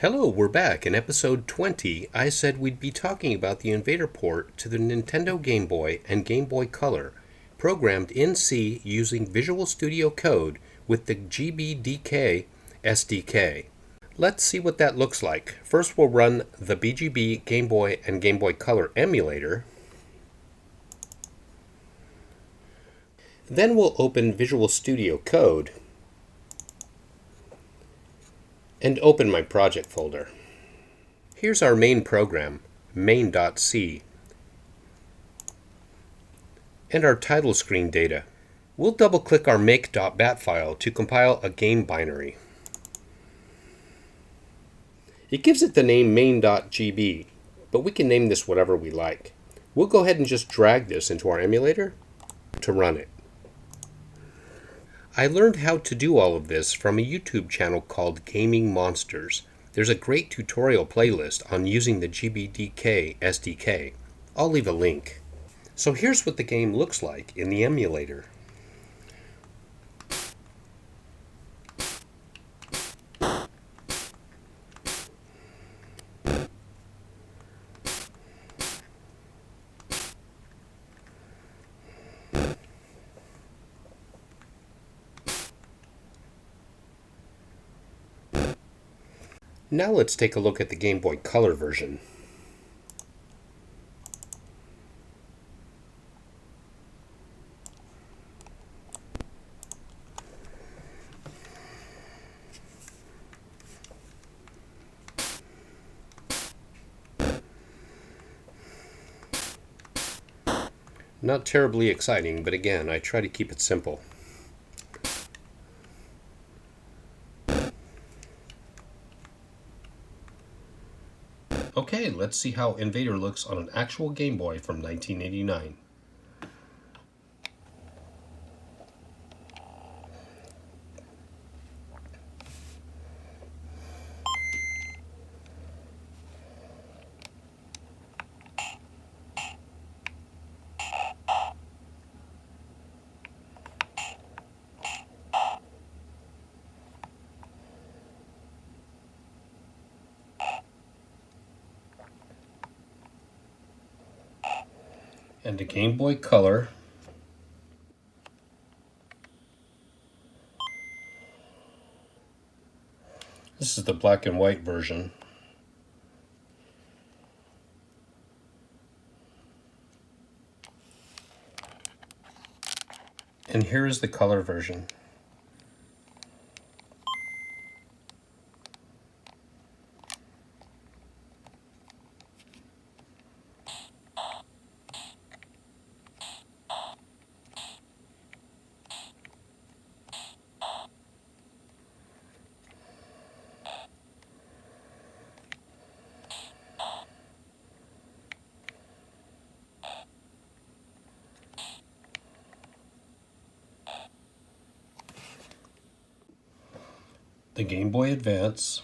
Hello, we're back. In episode 20, I said we'd be talking about the Invader port to the Nintendo Game Boy and Game Boy Color, programmed in C using Visual Studio Code with the GBDK SDK. Let's see what that looks like. First, we'll run the BGB Game Boy and Game Boy Color emulator. Then we'll open Visual Studio Code and open my project folder. Here's our main program, main.c, and our title screen data. We'll double-click our make.bat file to compile a game binary. It gives it the name main.gb, but we can name this whatever we like. We'll go ahead and just drag this into our emulator to run it. I learned how to do all of this from a YouTube channel called Gaming Monsters. There's a great tutorial playlist on using the GBDK SDK. I'll leave a link. So here's what the game looks like in the emulator. Now let's take a look at the Game Boy Color version. Not terribly exciting, but again, I try to keep it simple. Okay, let's see how Invader looks on an actual Game Boy from 1989. And the Game Boy Color. This is the black and white version. And here is the color version. The Game Boy Advance,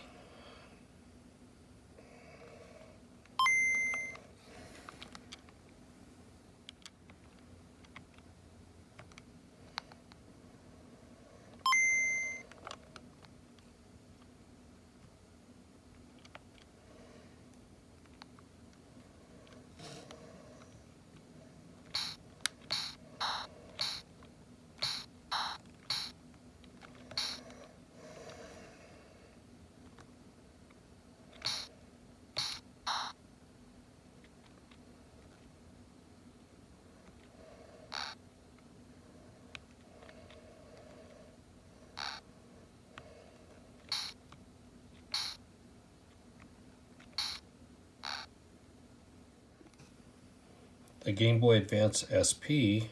the Game Boy Advance SP,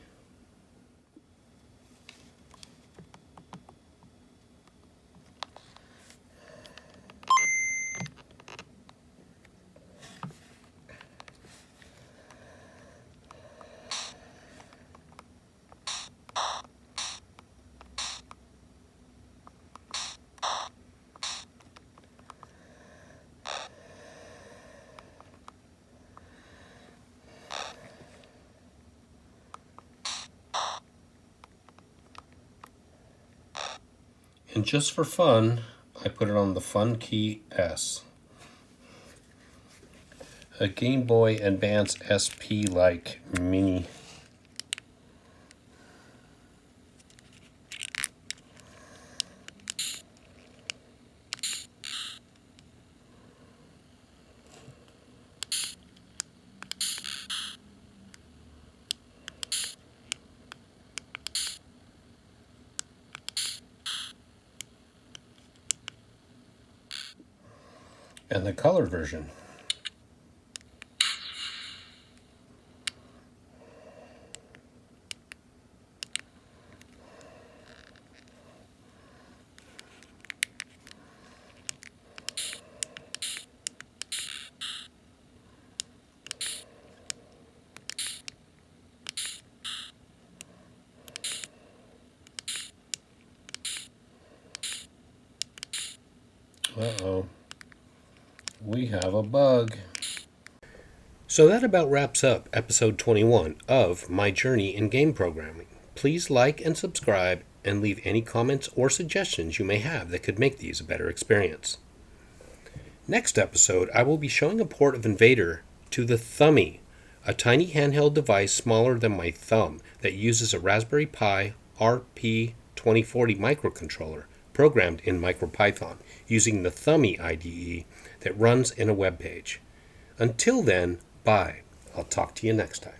and just for fun, I put it on the Funkey S. a Game Boy Advance SP-like mini. And the color version. Uh-oh. We have a bug. So that about wraps up episode 21 of My Journey in Game Programming. Please like and subscribe and leave any comments or suggestions you may have that could make these a better experience. Next episode, I will be showing a port of Invader to the Thumbie, a tiny handheld device smaller than my thumb that uses a Raspberry Pi RP2040 microcontroller programmed in MicroPython using the Thumbie IDE that runs in a web page. Until then, bye. I'll talk to you next time.